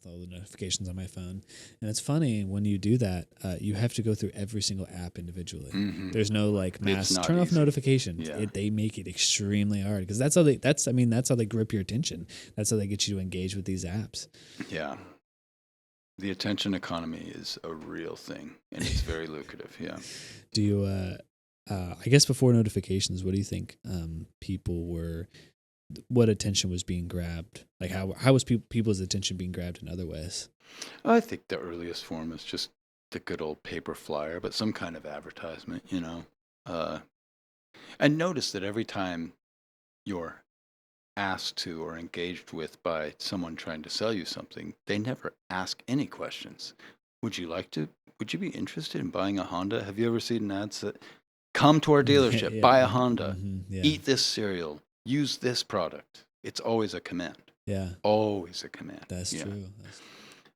with all the notifications on my phone. And it's funny when you do that, you have to go through every single app individually. Mm-hmm. There's no like mass turn off easy. notifications. Yeah. They make it extremely hard because that's how they grip your attention. That's how they get you to engage with these apps. Yeah. The attention economy is a real thing, and it's very lucrative. Yeah. Do you? I guess before notifications, what do you think what attention was being grabbed? Like how was people's attention being grabbed in other ways? I think the earliest form is just the good old paper flyer, but some kind of advertisement, And notice that every time you're asked to or engaged with by someone trying to sell you something, they never ask any questions. Would you be interested in buying a Honda? Have you ever seen ads that come to our dealership, buy a Honda, eat this cereal, use this product? It's always a command. Yeah. Always a command. That's true.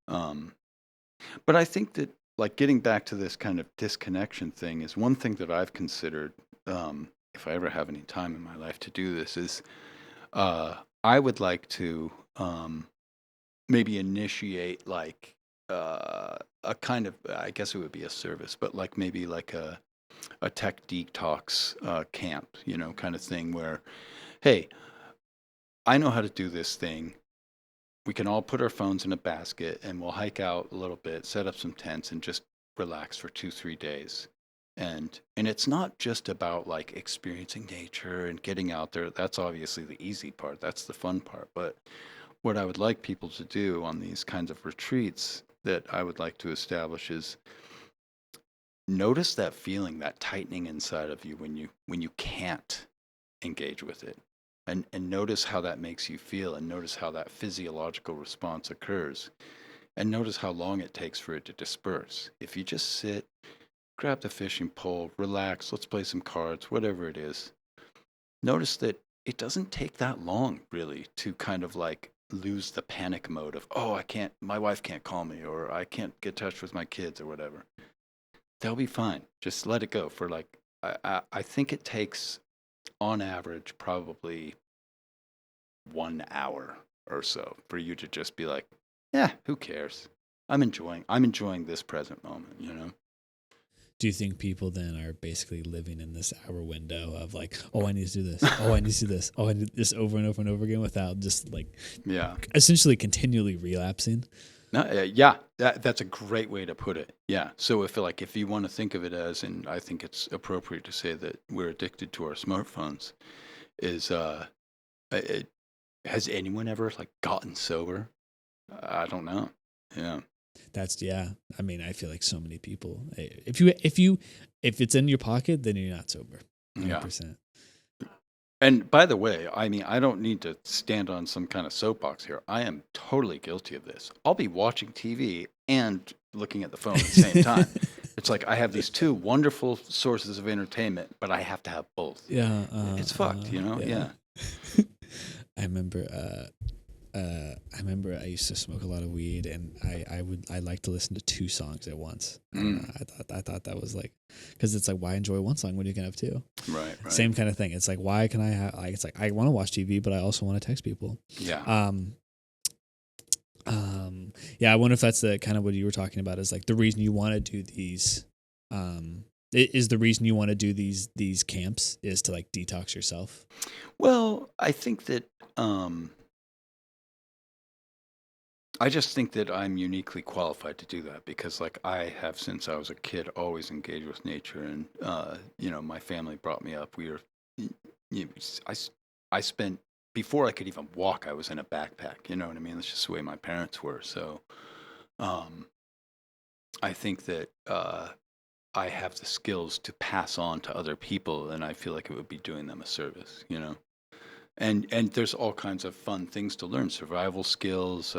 But I think that, like, getting back to this kind of disconnection thing is one thing that I've considered, if I ever have any time in my life to do this, is I would like to maybe initiate like a kind of, I guess it would be a service, but like maybe like a tech detox camp, kind of thing where, hey, I know how to do this thing. We can all put our phones in a basket and we'll hike out a little bit, set up some tents and just relax for 2-3 days. And it's not just about like experiencing nature and getting out there. That's obviously the easy part. That's the fun part. But what I would like people to do on these kinds of retreats that I would like to establish is notice that feeling, that tightening inside of you when you can't engage with it. And notice how that makes you feel, and notice how that physiological response occurs. And notice how long it takes for it to disperse. If you just sit, grab the fishing pole, relax, let's play some cards, whatever it is. Notice that it doesn't take that long, really, to kind of like lose the panic mode of, oh, my wife can't call me, or I can't get in touch with my kids, or whatever. They'll be fine. Just let it go for like, I think it takes, on average, probably 1 hour or so for you to just be like, yeah, who cares? I'm enjoying this present moment, Do you think people then are basically living in this hour window of like, oh, I need to do this. Oh, I need to do this. Oh, I need this over and over and over again without just like, essentially continually relapsing? No, yeah, that's a great way to put it. Yeah. So if you want to think of it as, and I think it's appropriate to say that we're addicted to our smartphones, is has anyone ever like gotten sober? I don't know. Yeah. I mean, I feel like so many people. If it's in your pocket, then you're not sober. 100%. And by the way, I mean, I don't need to stand on some kind of soapbox here. I am totally guilty of this. I'll be watching TV and looking at the phone at the same time. It's like I have these two wonderful sources of entertainment, but I have to have both. Yeah. It's fucked, Yeah. I remember I used to smoke a lot of weed, and I like to listen to 2 songs at once. I thought that was like, because it's like, why enjoy one song when you can have 2? Right. Same kind of thing. It's like, why can I have? Like, it's like I want to watch TV, but I also want to text people. Yeah. Yeah. I wonder if that's the kind of what you were talking about. Is like the reason you want to do these. Is the reason you want to do these camps is to like detox yourself? Well, I think that. I just think that I'm uniquely qualified to do that because, like, I have since I was a kid always engaged with nature, and my family brought me up. I spent before I could even walk. I was in a backpack. You know what I mean? That's just the way my parents were. So, I think that I have the skills to pass on to other people, and I feel like it would be doing them a service. And there's all kinds of fun things to learn: survival skills.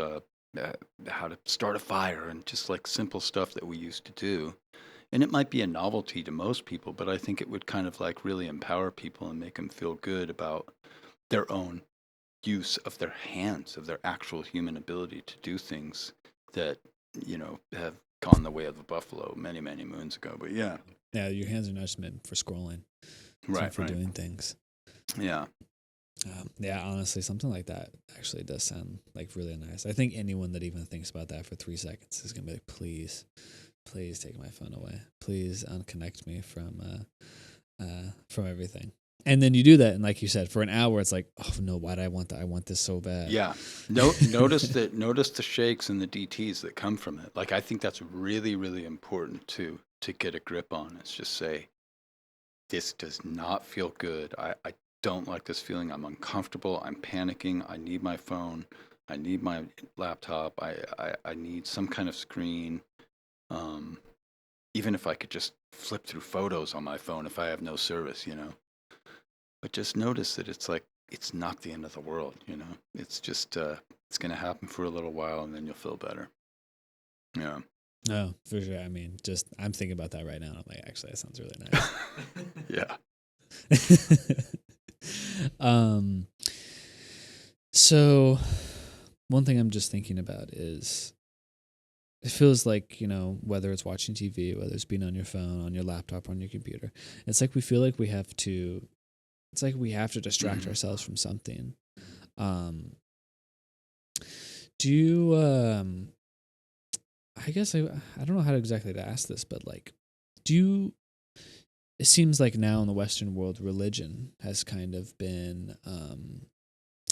How to start a fire and just like simple stuff that we used to do. And it might be a novelty to most people, but I think it would kind of like really empower people and make them feel good about their own use of their hands, of their actual human ability to do things that, have gone the way of the buffalo many, many moons ago. But yeah. Yeah, your hands are not just meant for scrolling. It's Right. meant for doing things. Yeah. Yeah, honestly, something like that actually does sound like really nice. I think anyone that even thinks about that for 3 seconds is gonna be like, please, please take my phone away. Please unconnect me from everything. And then you do that, and like you said, for an hour, it's like, oh no, why do I want that? I want this so bad. Yeah. Notice the shakes and the DTs that come from it. Like I think that's really, really important to get a grip on. It's just say, this does not feel good. I don't like this feeling. I'm uncomfortable. I'm panicking. I need my phone. I need my laptop. I need some kind of screen. Even if I could just flip through photos on my phone if I have no service, But just notice that it's like, it's not the end of the world, It's just, it's going to happen for a little while and then you'll feel better. Yeah. No, for sure. I mean, I'm thinking about that right now. I'm like, actually, that sounds really nice. Yeah. So one thing I'm just thinking about is it feels like, whether it's watching TV, whether it's being on your phone, on your laptop, on your computer, it's like we feel like we have to distract ourselves from something. Do you, I guess I don't know how exactly to ask this, but like, it seems like now in the Western world, religion has kind of been,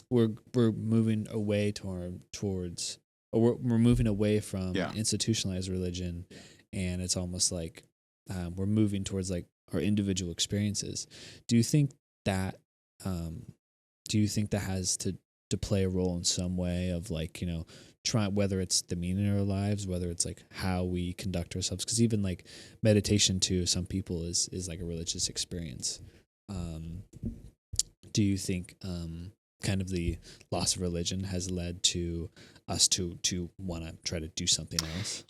we're moving away towards, or we're moving away from institutionalized religion, and it's almost like we're moving towards like our individual experiences. Do you think that has to play a role in some way of like, try, whether it's the meaning of our lives, whether it's like how we conduct ourselves, because even like meditation to some people is like a religious experience. Do you think kind of the loss of religion has led to us to want to try to do something else?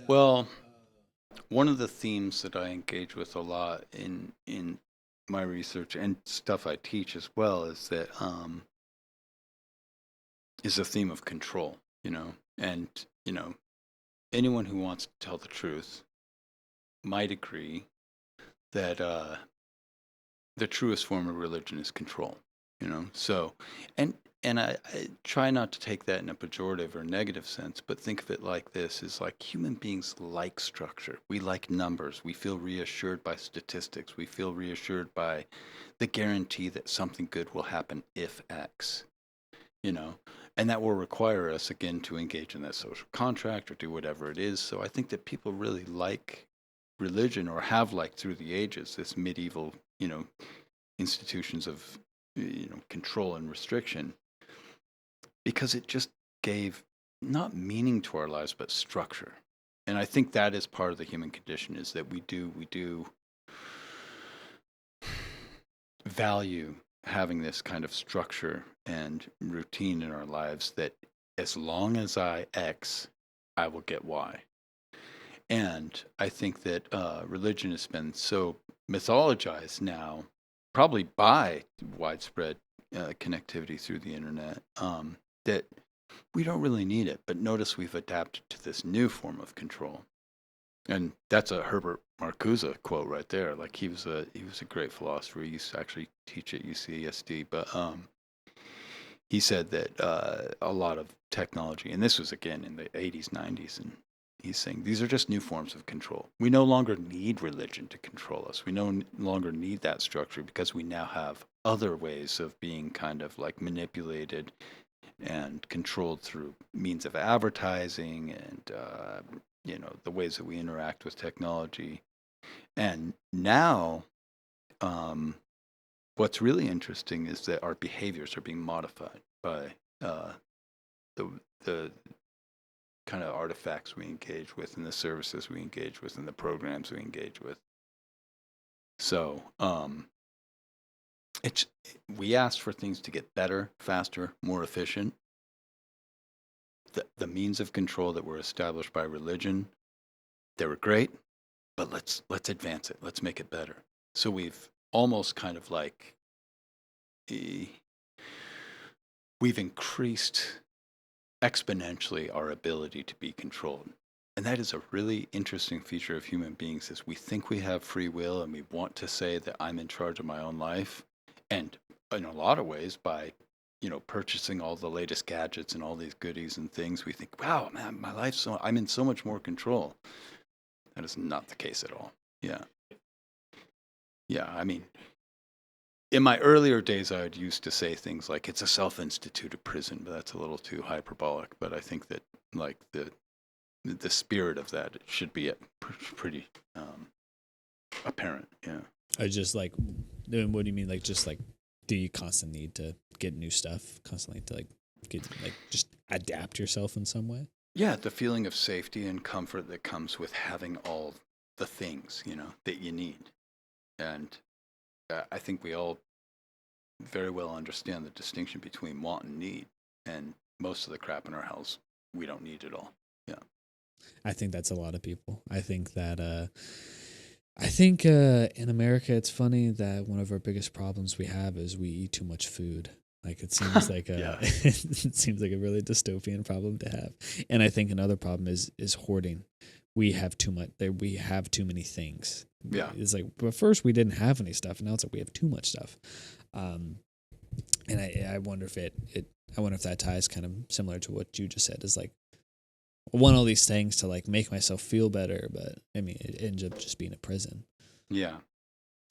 Well, one of the themes that I engage with a lot in my research and stuff I teach as well is that is a theme of control, and anyone who wants to tell the truth might agree that the truest form of religion is control, So, and I try not to take that in a pejorative or negative sense, but think of it like this: is like human beings like structure. We like numbers. We feel reassured by statistics. We feel reassured by the guarantee that something good will happen if X, and that will require us again to engage in that social contract or do whatever it is. So I think that people really like religion, or have liked through the ages, this medieval, institutions of, control and restriction, because it just gave not meaning to our lives, but structure. And I think that is part of the human condition, is that we do value having this kind of structure and routine in our lives, that as long as I X, I will get Y. And I think that religion has been so mythologized now, probably by widespread connectivity through the internet, that we don't really need it. But notice we've adapted to this new form of control. And that's a Herbert Marcuse quote right there. Like he was a great philosopher. He used to actually teach at UCSD, but he said that a lot of technology, and this was again in the 80s, 90s, and he's saying these are just new forms of control. We no longer need religion to control us. We no longer need that structure, because we now have other ways of being kind of like manipulated and controlled through means of advertising and the ways that we interact with technology. And now what's really interesting is that our behaviors are being modified by the kind of artifacts we engage with, and the services we engage with, and the programs we engage with. So we ask for things to get better, faster, more efficient. The means of control that were established by religion, they were great, but let's advance it. Let's make it better. So we've almost kind of like we've increased exponentially our ability to be controlled. And that is a really interesting feature of human beings, is we think we have free will and we want to say that I'm in charge of my own life. And in a lot of ways, by purchasing all the latest gadgets and all these goodies and things, we think, wow, man, I'm in so much more control. That is not the case at all. Yeah. Yeah. I mean, in my earlier days, I used to say things like it's a self-instituted prison, but that's a little too hyperbolic. But I think that like the spirit of that should be pretty apparent. Yeah. I just like, what do you mean? Like, just like, do you constantly need to get new stuff? Constantly to like just adapt yourself in some way? Yeah, the feeling of safety and comfort that comes with having all the things, that you need. And I think we all very well understand the distinction between want and need. And most of the crap in our house, we don't need at all. Yeah. I think that's a lot of people. I think that in America, it's funny that one of our biggest problems we have is we eat too much food. Like it seems like it seems like a really dystopian problem to have. And I think another problem is hoarding. We have too much. We have too many things. Yeah, it's like, but first we didn't have any stuff, and now it's like we have too much stuff. And I wonder if I wonder if that ties kind of similar to what you just said. Is like, I want all these things to like make myself feel better, but I mean, it ends up just being a prison. Yeah,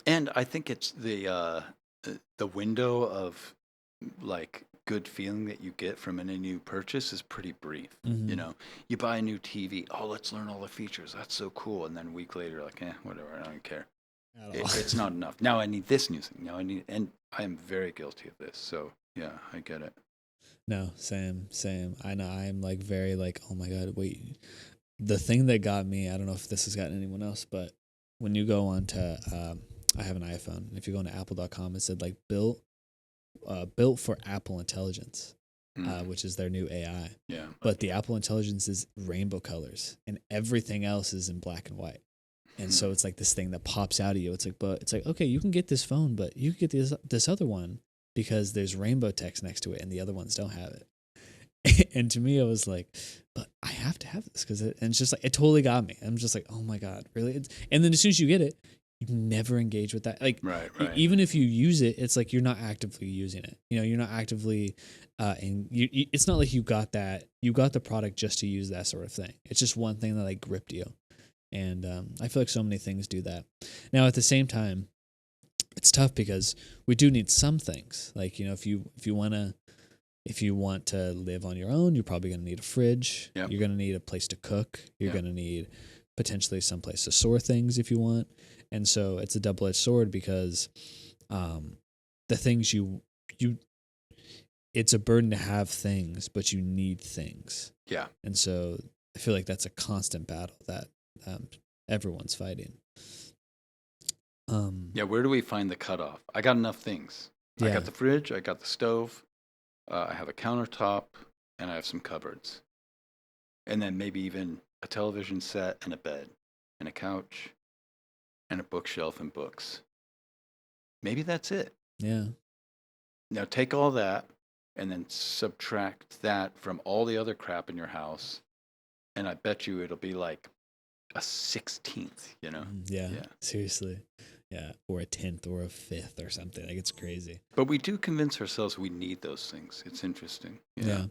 and I think it's the window of like good feeling that you get from any new purchase is pretty brief. Mm-hmm. You buy a new TV. Oh, let's learn all the features. That's so cool. And then a week later, like, whatever. I don't care. It's not enough. Now I need this new thing. And I am very guilty of this. So yeah, I get it. No, same. I know I'm like very like, oh my God, wait. The thing that got me, I don't know if this has gotten anyone else, but when you go on to, I have an iPhone. And if you go on to apple.com, it said like built for Apple Intelligence, which is their new AI. Yeah. But the Apple Intelligence is rainbow colors and everything else is in black and white. And so it's like this thing that pops out at you. It's like, okay, you can get this phone, but you can get this other one because there's rainbow text next to it and the other ones don't have it. And to me, I was like, but I have to have this and it's just like, it totally got me. I'm just like, oh my God, really? And then as soon as you get it, you never engage with that. Like, right. Even if you use it, it's like you're not actively using it. You're not actively, and it's not like you got the product just to use that sort of thing. It's just one thing that like gripped you. And I feel like so many things do that. Now, at the same time, it's tough because we do need some things. Like, if you want to live on your own, you're probably going to need a fridge. Yep. You're going to need a place to cook. You're going to need potentially some place to store things if you want. And so it's a double-edged sword because the things it's a burden to have things, but you need things. Yeah. And so I feel like that's a constant battle that everyone's fighting. Where do we find the cutoff? I got enough things. Yeah. I got the fridge. I got the stove. I have a countertop, and I have some cupboards. And then maybe even a television set and a bed and a couch and a bookshelf and books. Maybe that's it. Yeah. Now take all that and then subtract that from all the other crap in your house, and I bet you it'll be like a 16th, Yeah. Seriously. Yeah. Or a 10th or a 5th or something. Like, it's crazy. But we do convince ourselves we need those things. It's interesting. Yeah.